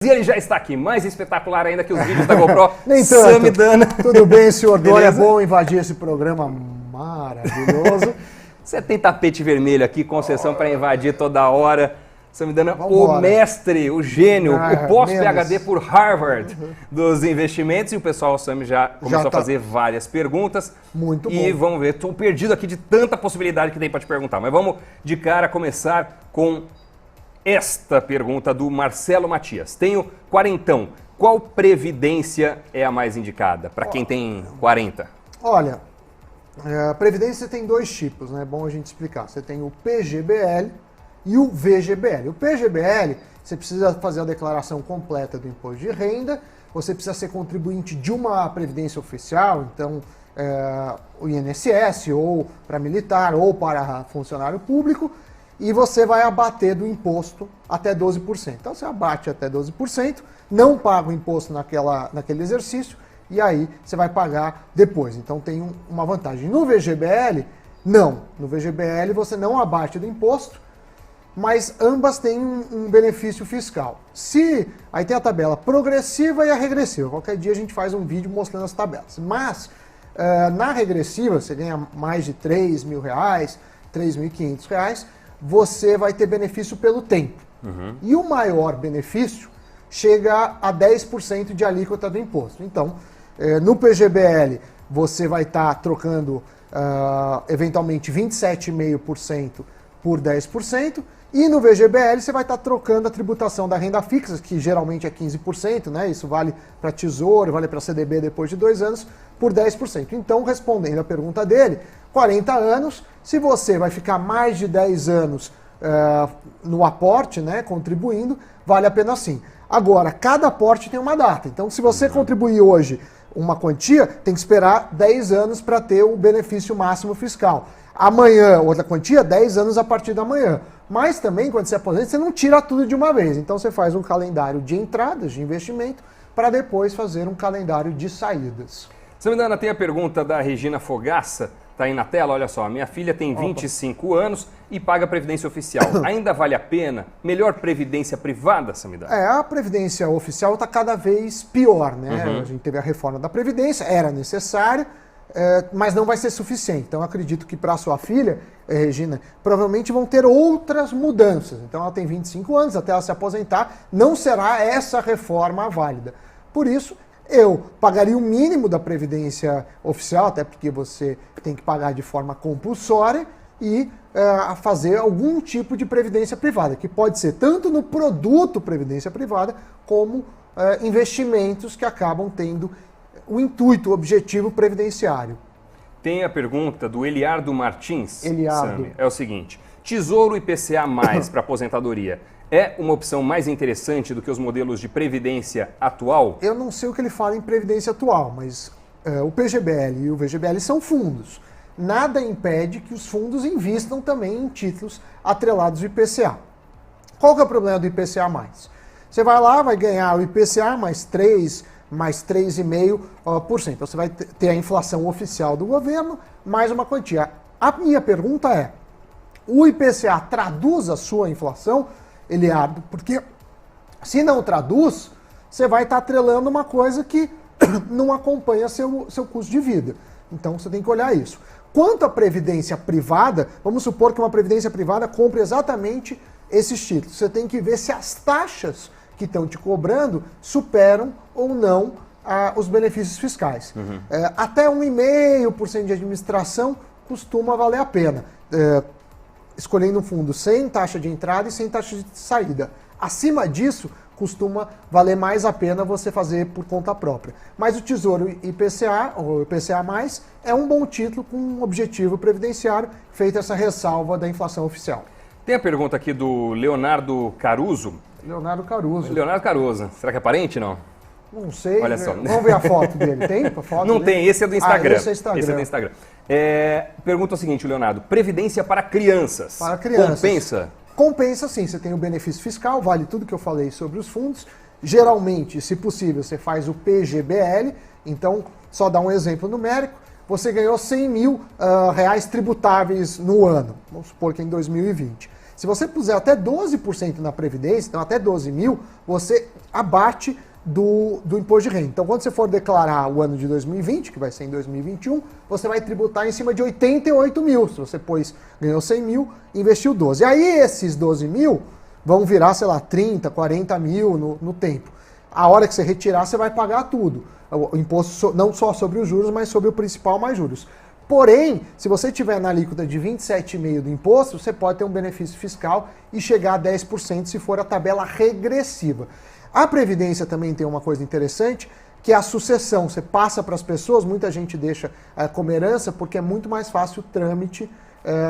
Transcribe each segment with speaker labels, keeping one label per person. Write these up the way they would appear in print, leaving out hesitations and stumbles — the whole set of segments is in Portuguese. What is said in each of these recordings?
Speaker 1: E ele já está aqui, mais espetacular ainda que os vídeos da GoPro.
Speaker 2: Nem tanto.
Speaker 1: Samidana.
Speaker 2: Tudo bem, senhor Dória? É bom invadir esse programa maravilhoso.
Speaker 1: Você tem tapete vermelho aqui, concessão para invadir toda hora. Samidana,
Speaker 2: Vambora.
Speaker 1: o mestre, o gênio, o pós-PhD
Speaker 2: menos.
Speaker 1: por Harvard dos investimentos. E o pessoal, o Sami, já começou a fazer várias perguntas.
Speaker 2: Muito bom.
Speaker 1: E vamos ver, estou perdido aqui de tanta possibilidade que tem para te perguntar. Mas vamos de cara começar com esta pergunta do Marcelo Matias. Tenho quarentão. Qual previdência é a mais indicada para quem tem 40?
Speaker 2: Olha, a previdência tem dois tipos, né? É bom a gente explicar. Você tem o PGBL e o VGBL. O PGBL, você precisa fazer a declaração completa do imposto de renda, você precisa ser contribuinte de uma previdência oficial, então o INSS, ou para militar, ou para funcionário público, e você vai abater do imposto até 12%. Então você abate até 12%, não paga o imposto naquele exercício, e aí você vai pagar depois. Então tem uma vantagem. No VGBL, não. No VGBL você não abate do imposto, mas ambas têm um benefício fiscal. Aí tem a tabela progressiva e a regressiva. Qualquer dia a gente faz um vídeo mostrando as tabelas. Mas na regressiva, você ganha mais de R$3.000, R$3.500, você vai ter benefício pelo tempo. E o maior benefício chega a 10% de alíquota do imposto. Então, no PGBL, você vai estar trocando eventualmente 27,5% por 10%, e no VGBL você vai estar trocando a tributação da renda fixa, que geralmente é 15%, né? Isso vale para Tesouro, vale para CDB depois de 2 anos, por 10%. Então, respondendo a pergunta dele, 40 anos, se você vai ficar mais de 10 anos no aporte, né, contribuindo, vale a pena sim. Agora, cada aporte tem uma data. Então, se você contribuir hoje uma quantia, tem que esperar 10 anos para ter o benefício máximo fiscal. Amanhã, outra quantia, 10 anos a partir da manhã. Mas também, quando você aposenta, você não tira tudo de uma vez. Então, você faz um calendário de entradas, de investimento, para depois fazer um calendário de saídas.
Speaker 1: Samidana, tem a pergunta da Regina Fogaça, tá aí na tela, olha só. Minha filha tem 25 anos e paga previdência oficial. Ainda vale a pena? Melhor previdência privada, Samidana?
Speaker 2: A previdência oficial está cada vez pior, né? A gente teve a reforma da previdência, era necessária, mas não vai ser suficiente. Então, acredito que para a sua filha, Regina, provavelmente vão ter outras mudanças. Então, ela tem 25 anos, até ela se aposentar, não será essa reforma válida. Por isso, eu pagaria o mínimo da previdência oficial, até porque você tem que pagar de forma compulsória, e fazer algum tipo de previdência privada, que pode ser tanto no produto previdência privada, como investimentos que acabam tendo o intuito, o objetivo previdenciário.
Speaker 1: Tem a pergunta do Eliardo Martins.
Speaker 2: Eliardo.
Speaker 1: Sami, é o seguinte: Tesouro IPCA+, para aposentadoria, é uma opção mais interessante do que os modelos de previdência atual?
Speaker 2: Eu não sei o que ele fala em previdência atual, mas o PGBL e o VGBL são fundos. Nada impede que os fundos invistam também em títulos atrelados ao IPCA. Qual que é o problema do IPCA+? Você vai lá, vai ganhar o IPCA mais 3, mais 3,5%. Então você vai ter a inflação oficial do governo, mais uma quantia. A minha pergunta é, o IPCA traduz a sua inflação, Eliardo? Porque se não traduz, você vai estar atrelando uma coisa que não acompanha seu custo de vida. Então você tem que olhar isso. Quanto à previdência privada, vamos supor que uma previdência privada compre exatamente esses títulos. Você tem que ver se as taxas que estão te cobrando superam ou não os benefícios fiscais. Até 1,5% de administração costuma valer a pena. Escolhendo um fundo sem taxa de entrada e sem taxa de saída. Acima disso, costuma valer mais a pena você fazer por conta própria. Mas o Tesouro IPCA, ou IPCA+, é um bom título com um objetivo previdenciário, feita essa ressalva da inflação oficial.
Speaker 1: Tem a pergunta aqui do Leonardo Caruso.
Speaker 2: Leonardo Caruso.
Speaker 1: Leonardo Caruso. Será que é parente, não?
Speaker 2: Não sei.
Speaker 1: Olha só.
Speaker 2: Vamos ver a foto dele. Tem a foto
Speaker 1: Não
Speaker 2: dele?
Speaker 1: tem, esse é do Instagram.
Speaker 2: Esse é Instagram.
Speaker 1: Esse é do Instagram. Pergunta o seguinte, Leonardo. Previdência para crianças.
Speaker 2: Para crianças.
Speaker 1: Compensa?
Speaker 2: Compensa sim, você tem o benefício fiscal, vale tudo que eu falei sobre os fundos. Geralmente, se possível, você faz o PGBL. Então, só dar um exemplo numérico. Você ganhou R$100.000 tributáveis no ano. Vamos supor que em 2020. Se você puser até 12% na Previdência, então até 12 mil, você abate do imposto de renda. Então, quando você for declarar o ano de 2020, que vai ser em 2021, você vai tributar em cima de 88 mil. Se você ganhou 100 mil, investiu 12. E aí, esses 12 mil vão virar, sei lá, 30, 40 mil no tempo. A hora que você retirar, você vai pagar tudo. O imposto não só sobre os juros, mas sobre o principal mais juros. Porém, se você tiver na alíquota de 27,5% do imposto, você pode ter um benefício fiscal e chegar a 10% se for a tabela regressiva. A Previdência também tem uma coisa interessante, que é a sucessão. Você passa para as pessoas, muita gente deixa como herança, porque é muito mais fácil o trâmite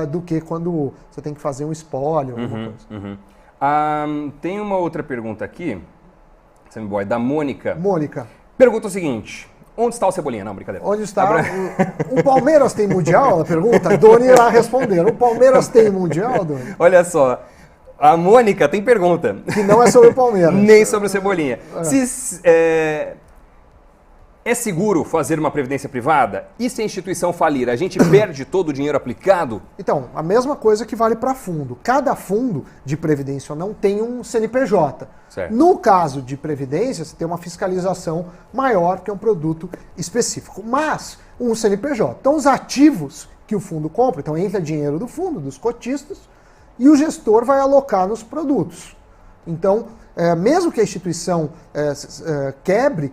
Speaker 2: do que quando você tem que fazer um espólio, alguma coisa.
Speaker 1: Tem uma outra pergunta aqui, Sammy Boy, da Mônica.
Speaker 2: Mônica.
Speaker 1: Pergunta o seguinte: onde está o Cebolinha? Não, brincadeira.
Speaker 2: Onde está? O Palmeiras tem Mundial? Ela pergunta. Doni irá responder. O Palmeiras tem Mundial, Doni?
Speaker 1: Olha só. A Mônica tem pergunta.
Speaker 2: Que não é sobre o Palmeiras.
Speaker 1: Nem sobre o Cebolinha. É seguro fazer uma previdência privada? E se a instituição falir, a gente perde todo o dinheiro aplicado?
Speaker 2: Então, a mesma coisa que vale para fundo. Cada fundo de previdência ou não tem um CNPJ.
Speaker 1: Certo.
Speaker 2: No caso de previdência, você tem uma fiscalização maior, que é um produto específico. Mas, um CNPJ. Então, os ativos que o fundo compra, então entra dinheiro do fundo, dos cotistas, e o gestor vai alocar nos produtos. Então, mesmo que a instituição quebre,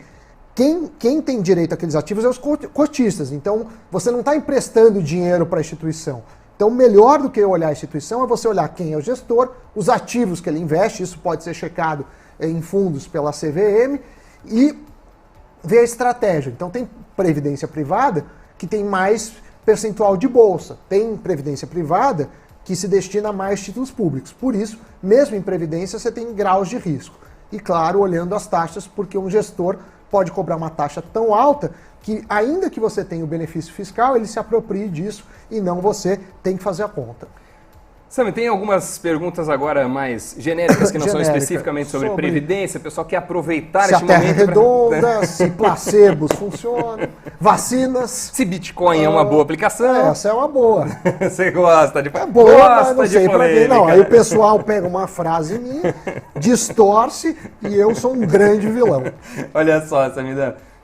Speaker 2: quem tem direito àqueles ativos é os cotistas. Então, você não está emprestando dinheiro para a instituição. Então, melhor do que olhar a instituição é você olhar quem é o gestor, os ativos que ele investe, isso pode ser checado em fundos pela CVM, e ver a estratégia. Então, tem previdência privada que tem mais percentual de bolsa. Tem previdência privada que se destina a mais títulos públicos. Por isso, mesmo em previdência, você tem graus de risco. E, claro, olhando as taxas, porque um gestor pode cobrar uma taxa tão alta que, ainda que você tenha o benefício fiscal, ele se aproprie disso e não você tem que fazer a conta.
Speaker 1: Sammy, tem algumas perguntas agora mais genéricas, que não são especificamente sobre previdência. O pessoal quer aproveitar
Speaker 2: este momento. Se a Terra é redonda, se placebos funcionam, vacinas.
Speaker 1: Se Bitcoin é uma boa aplicação.
Speaker 2: Essa é uma boa.
Speaker 1: Você gosta de
Speaker 2: É boa, mas não sei pra quem. Não, aí o pessoal pega uma frase minha, distorce e eu sou um grande vilão.
Speaker 1: Olha só, Sammy,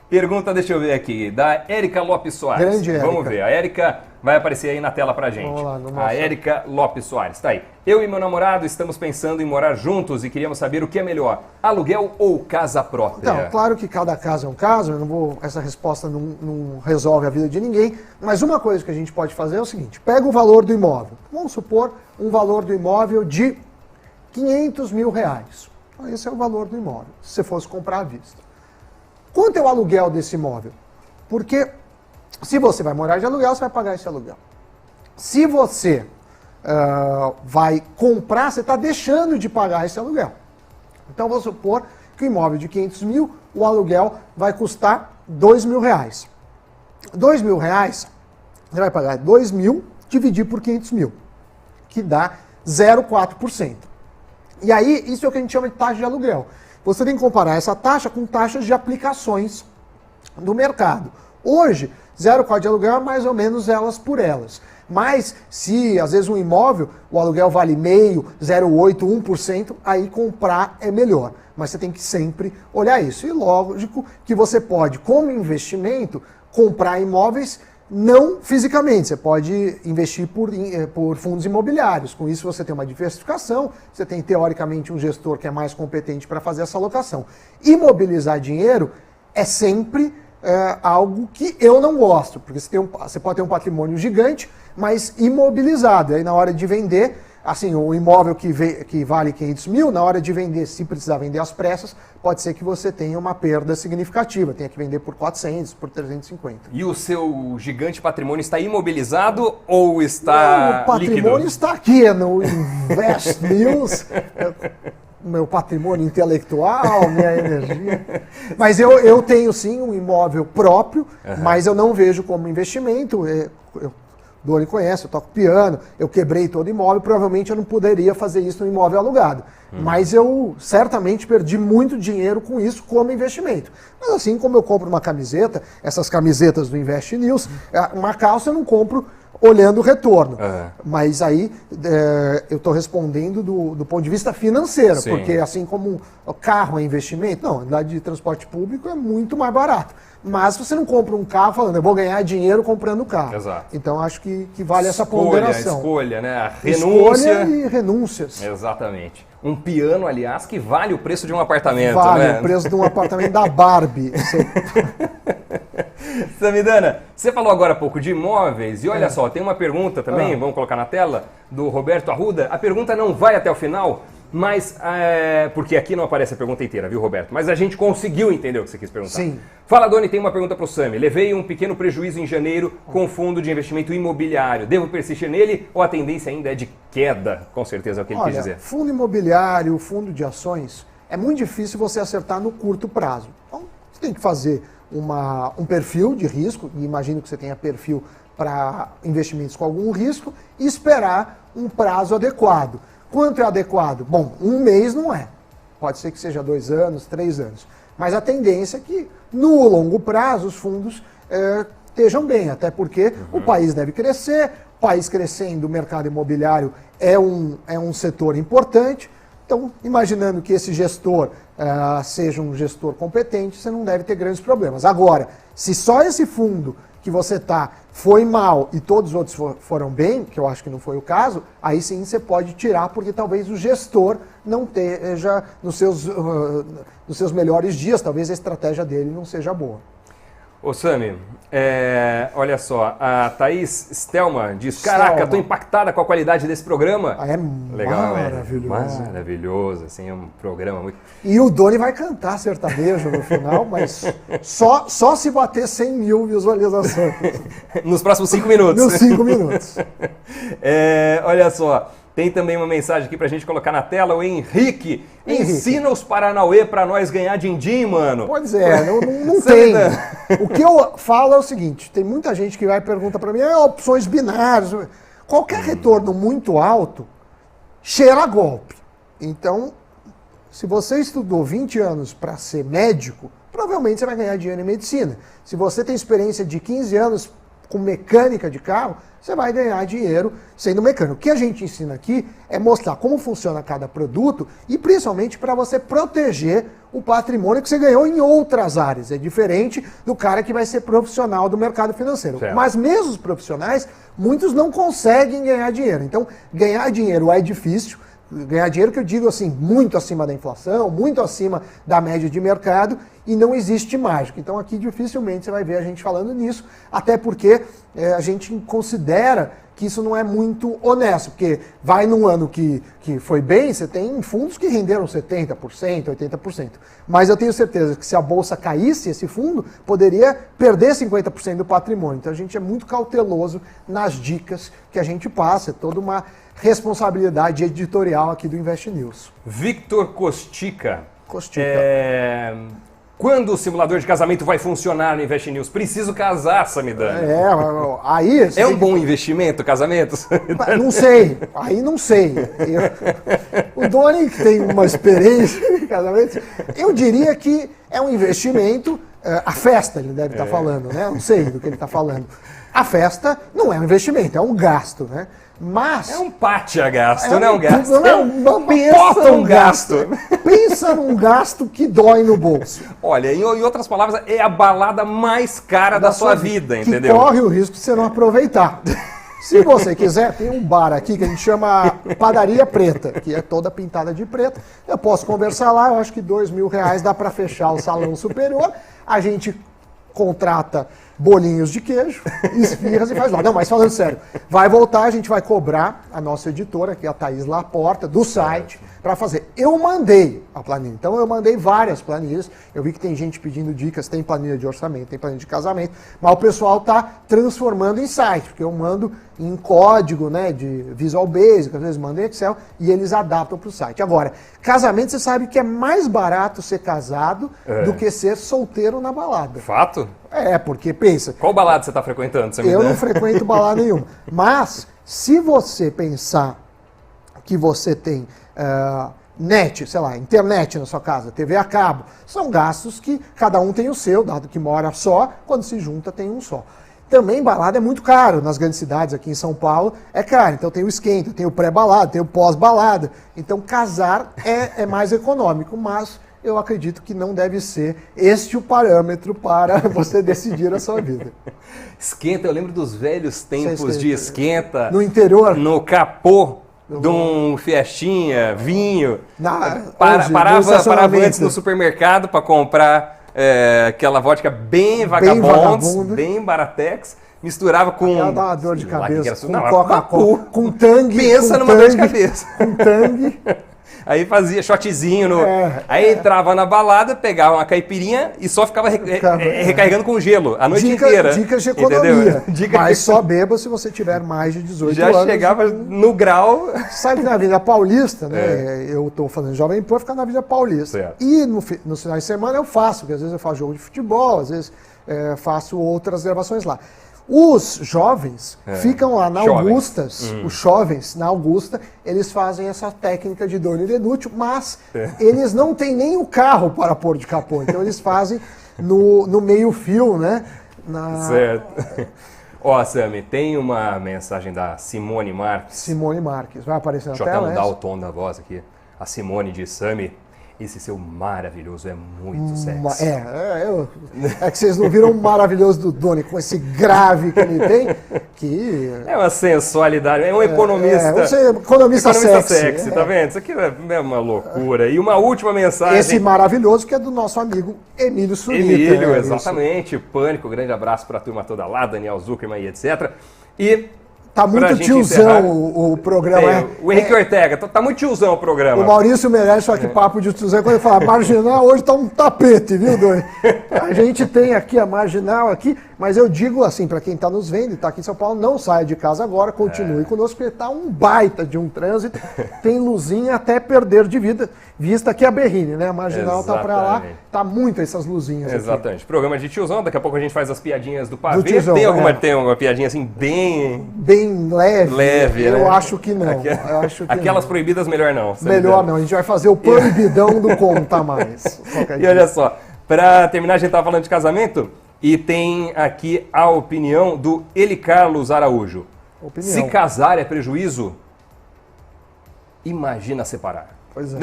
Speaker 1: pergunta, deixa eu ver aqui, da Érica Lopes Soares.
Speaker 2: Grande Érica.
Speaker 1: Vamos ver, a Érica vai aparecer aí na tela pra gente. A Érica Lopes Soares, tá aí. Eu e meu namorado estamos pensando em morar juntos e queríamos saber o que é melhor, aluguel ou casa própria?
Speaker 2: Então, claro que cada caso é um caso, essa resposta não resolve a vida de ninguém, mas uma coisa que a gente pode fazer é o seguinte: pega o valor do imóvel. Vamos supor um valor do imóvel de R$500 mil. Então, esse é o valor do imóvel, se você fosse comprar à vista. Quanto é o aluguel desse imóvel? Porque se você vai morar de aluguel, você vai pagar esse aluguel. Se você vai comprar, você está deixando de pagar esse aluguel. Então, vamos supor que o imóvel de 500 mil, o aluguel vai custar R$2 mil. R$2 mil, você vai pagar 2 mil dividir por 500 mil, que dá 0,4%. E aí, isso é o que a gente chama de taxa de aluguel. Você tem que comparar essa taxa com taxas de aplicações do mercado. Hoje, 0,4 de aluguel é mais ou menos elas por elas. Mas se, às vezes, um imóvel, o aluguel vale 0,5%, 0,8%, 1%, aí comprar é melhor. Mas você tem que sempre olhar isso. E lógico que você pode, como investimento, comprar imóveis não fisicamente. Você pode investir por fundos imobiliários. Com isso você tem uma diversificação, você tem teoricamente um gestor que é mais competente para fazer essa alocação. Imobilizar dinheiro é sempre algo que eu não gosto, porque você pode ter um patrimônio gigante, mas imobilizado. E aí na hora de vender, assim, o imóvel que vale 500 mil, na hora de vender, se precisar vender às pressas, pode ser que você tenha uma perda significativa, tenha que vender por 400, por 350.
Speaker 1: E o seu gigante patrimônio está imobilizado ou está
Speaker 2: O patrimônio
Speaker 1: líquido?
Speaker 2: está aqui no Invest News, meu patrimônio intelectual, minha energia. Mas eu tenho sim um imóvel próprio, mas eu não vejo como investimento. Doni conhece, eu toco piano, eu quebrei todo imóvel, provavelmente eu não poderia fazer isso no imóvel alugado. Mas eu certamente perdi muito dinheiro com isso como investimento. Mas assim como eu compro uma camiseta, essas camisetas do Invest News, uma calça eu não compro olhando o retorno. Mas aí eu estou respondendo do ponto de vista financeiro,
Speaker 1: Sim.
Speaker 2: porque assim como o carro é investimento, não, andar de transporte público é muito mais barato. Mas você não compra um carro falando, eu vou ganhar dinheiro comprando o carro.
Speaker 1: Exato.
Speaker 2: Então acho que vale essa ponderação.
Speaker 1: Escolha, né? A renúncia.
Speaker 2: Escolha e renúncias.
Speaker 1: Exatamente. Um piano, aliás, que vale o preço de um apartamento,
Speaker 2: Vale
Speaker 1: né?
Speaker 2: o preço de um apartamento da Barbie.
Speaker 1: Samidana, você falou agora há pouco de imóveis e olha só, tem uma pergunta também, vamos colocar na tela, do Roberto Arruda. A pergunta não vai até o final, mas porque aqui não aparece a pergunta inteira, viu, Roberto? Mas a gente conseguiu entender o que você quis perguntar.
Speaker 2: Sim.
Speaker 1: Fala, Doni, tem uma pergunta para o Sami. Levei um pequeno prejuízo em janeiro com fundo de investimento imobiliário. Devo persistir nele ou a tendência ainda é de queda? Com certeza é o que ele quis dizer.
Speaker 2: Fundo imobiliário, fundo de ações, é muito difícil você acertar no curto prazo. Então, você tem que fazer um perfil de risco, e imagino que você tenha perfil para investimentos com algum risco, e esperar um prazo adequado. Quanto é adequado? Bom, um mês não é. Pode ser que seja 2 anos, 3 anos. Mas a tendência é que, no longo prazo, os fundos estejam bem, até porque o país deve crescer, o país crescendo, o mercado imobiliário é um setor importante. Então, imaginando que esse gestor seja um gestor competente, você não deve ter grandes problemas. Agora, se só esse fundo que você foi mal e todos os outros foram bem, que eu acho que não foi o caso, aí sim você pode tirar, porque talvez o gestor não esteja nos seus melhores dias, talvez a estratégia dele não seja boa.
Speaker 1: Ô Sami, olha só, a Thaís Stelma diz, caraca, tô impactada com a qualidade desse programa.
Speaker 2: É
Speaker 1: legal,
Speaker 2: maravilhoso.
Speaker 1: Maravilhoso, assim, é um programa muito...
Speaker 2: E o Doni vai cantar sertanejo no final, mas só se bater 100 mil visualizações.
Speaker 1: Nos próximos 5 minutos.
Speaker 2: Nos 5 minutos.
Speaker 1: Olha só, tem também uma mensagem aqui pra gente colocar na tela, o Henrique. Ensina os Paranauê pra nós ganhar din-din, mano.
Speaker 2: Pois é, não tem. O que eu falo é o seguinte, tem muita gente que vai e pergunta pra mim, opções binárias. Qualquer retorno muito alto cheira a golpe. Então, se você estudou 20 anos para ser médico, provavelmente você vai ganhar dinheiro em medicina. Se você tem experiência de 15 anos com mecânica de carro, você vai ganhar dinheiro sendo mecânico. O que a gente ensina aqui é mostrar como funciona cada produto e principalmente para você proteger o patrimônio que você ganhou em outras áreas. É diferente do cara que vai ser profissional do mercado financeiro.
Speaker 1: Certo.
Speaker 2: Mas mesmo os profissionais, muitos não conseguem ganhar dinheiro. Então, ganhar dinheiro é difícil. Ganhar dinheiro que eu digo assim, muito acima da inflação, muito acima da média de mercado, e não existe mágica. Então aqui dificilmente você vai ver a gente falando nisso, até porque a gente considera que isso não é muito honesto, porque vai num ano que foi bem, você tem fundos que renderam 70%, 80%. Mas eu tenho certeza que se a bolsa caísse, esse fundo poderia perder 50% do patrimônio. Então a gente é muito cauteloso nas dicas que a gente passa, é toda uma responsabilidade editorial aqui do Invest News.
Speaker 1: Victor Costica. Quando o simulador de casamento vai funcionar no Invest News? Preciso casar, Samidana.
Speaker 2: Aí...
Speaker 1: É um bom investimento, casamento?
Speaker 2: Não sei, aí não sei. O Doni, que tem uma experiência em casamento, eu diria que é um investimento, a festa ele deve estar falando, né? Não sei do que ele está falando. A festa não é um investimento, é um gasto, né? Mas...
Speaker 1: É um pátio a gasto, não é um gasto.
Speaker 2: Pensa num gasto. Pensa num gasto que dói no bolso.
Speaker 1: Olha, em outras palavras, é a balada mais cara da sua vida, entendeu?
Speaker 2: Que corre o risco de você não aproveitar. Se você quiser, tem um bar aqui que a gente chama Padaria Preta, que é toda pintada de preto. Eu posso conversar lá, eu acho que R$2.000 dá para fechar o salão superior. A gente contrata bolinhos de queijo, esfirras e faz lá. Não, mas falando sério, vai voltar, a gente vai cobrar a nossa editora, que é a Thaís Laporta, do site, para fazer. Eu mandei a planilha, então eu mandei várias planilhas, eu vi que tem gente pedindo dicas, tem planilha de orçamento, tem planilha de casamento, mas o pessoal está transformando em site, porque eu mando em código, né, de Visual Basic, às vezes mando em Excel, e eles adaptam para o site. Agora, casamento, você sabe que é mais barato ser casado do que ser solteiro na balada.
Speaker 1: Fato?
Speaker 2: Porque pensa...
Speaker 1: Qual balada você está frequentando?
Speaker 2: Eu não frequento balada nenhuma. Mas, se você pensar que você tem net, sei lá, internet na sua casa, TV a cabo, são gastos que cada um tem o seu, dado que mora só, quando se junta tem um só. Também balada é muito caro nas grandes cidades, aqui em São Paulo é caro. Então tem o esquenta, tem o pré-balada, tem o pós-balada. Então casar é mais econômico, mas eu acredito que não deve ser este o parâmetro para você decidir a sua vida.
Speaker 1: Esquenta, eu lembro dos velhos tempos de esquenta.
Speaker 2: No interior?
Speaker 1: No capô de um Fiestinha, vinho.
Speaker 2: Parava
Speaker 1: antes no supermercado para comprar aquela vodka bem vagabondes, bem baratex, misturava com...
Speaker 2: Ela dá uma dor de cabeça, com
Speaker 1: Coca-Cola,
Speaker 2: com tangue.
Speaker 1: Pensa numa dor de cabeça.
Speaker 2: Com tangue.
Speaker 1: Aí fazia shotzinho, aí entrava na balada, pegava uma caipirinha e só ficava recarregando com gelo a noite inteira.
Speaker 2: Dicas de economia. Mas só beba se você tiver mais de 18 anos.
Speaker 1: Já chegava no grau.
Speaker 2: Sabe que na Avenida Paulista, né? Eu estou fazendo Jovem Pan, ficar na Avenida Paulista.
Speaker 1: Certo.
Speaker 2: E nos finais de semana eu faço, porque às vezes eu faço jogo de futebol, às vezes faço outras gravações lá. Os jovens ficam lá na Augustas, os jovens na Augusta, eles fazem essa técnica de Doni Denútil, mas eles não têm nem o carro para pôr de capô, então eles fazem no meio-fio, né?
Speaker 1: Certo. Ó, Sami, tem uma mensagem da Simone Marques.
Speaker 2: Simone Marques, vai aparecer na
Speaker 1: tela? Deixa eu até mudar o tom da voz aqui. A Simone diz: Sami, esse seu maravilhoso é muito sexy.
Speaker 2: É que vocês não viram o maravilhoso do Doni, com esse grave que ele tem, que...
Speaker 1: É uma sensualidade, é um economista.
Speaker 2: Economista sexy,
Speaker 1: tá vendo? Isso aqui é uma loucura. E uma última mensagem...
Speaker 2: Esse maravilhoso que é do nosso amigo Emílio Surita.
Speaker 1: Emílio, exatamente. Pânico, grande abraço pra turma toda lá, Daniel Zuckerman e etc. E...
Speaker 2: Tá muito tiozão o programa.
Speaker 1: O Henrique Ortega, tá muito tiozão o programa.
Speaker 2: O Maurício Meirelles, só que papo de tiozão, quando ele fala marginal, hoje tá um tapete, viu, Doni? A gente tem aqui a marginal aqui, mas eu digo assim, para quem tá nos vendo e tá aqui em São Paulo, não saia de casa agora, continue conosco, porque tá um baita de um trânsito, tem luzinha até perder de vista que a Berrine, né? A marginal tá para lá, tá muito essas luzinhas.
Speaker 1: Exatamente.
Speaker 2: Aqui.
Speaker 1: Programa de tiozão, daqui a pouco a gente faz as piadinhas do pavê.
Speaker 2: Tiozão,
Speaker 1: tem uma piadinha assim bem
Speaker 2: leve,
Speaker 1: né?
Speaker 2: Eu acho que não.
Speaker 1: Aquelas proibidas, melhor não.
Speaker 2: Melhor não, a gente vai fazer o proibidão do Conta Mais.
Speaker 1: E olha só, para terminar, a gente estava falando de casamento e tem aqui a opinião do Eli Carlos Araújo. Se casar é prejuízo, imagina separar.
Speaker 2: Pois é.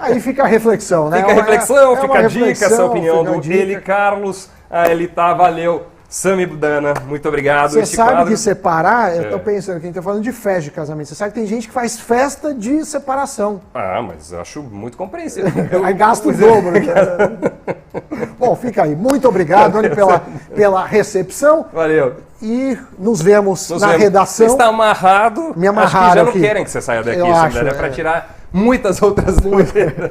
Speaker 2: Aí fica a reflexão, né?
Speaker 1: Fica a reflexão, fica a dica, essa opinião do Eli Carlos. Valeu. Sami Budana, muito obrigado.
Speaker 2: Você sabe que separar, eu tô pensando que a gente tá falando de festa de casamento. Você sabe que tem gente que faz festa de separação.
Speaker 1: Mas eu acho muito compreensível.
Speaker 2: Aí gasta o dobro. Bom, fica aí. Muito obrigado, Doni, pela recepção.
Speaker 1: Valeu.
Speaker 2: E nos vemos na redação.
Speaker 1: Você está amarrado.
Speaker 2: Me amarraram.
Speaker 1: Acho que já não querem que você saia daqui, para tirar muitas outras dúvidas.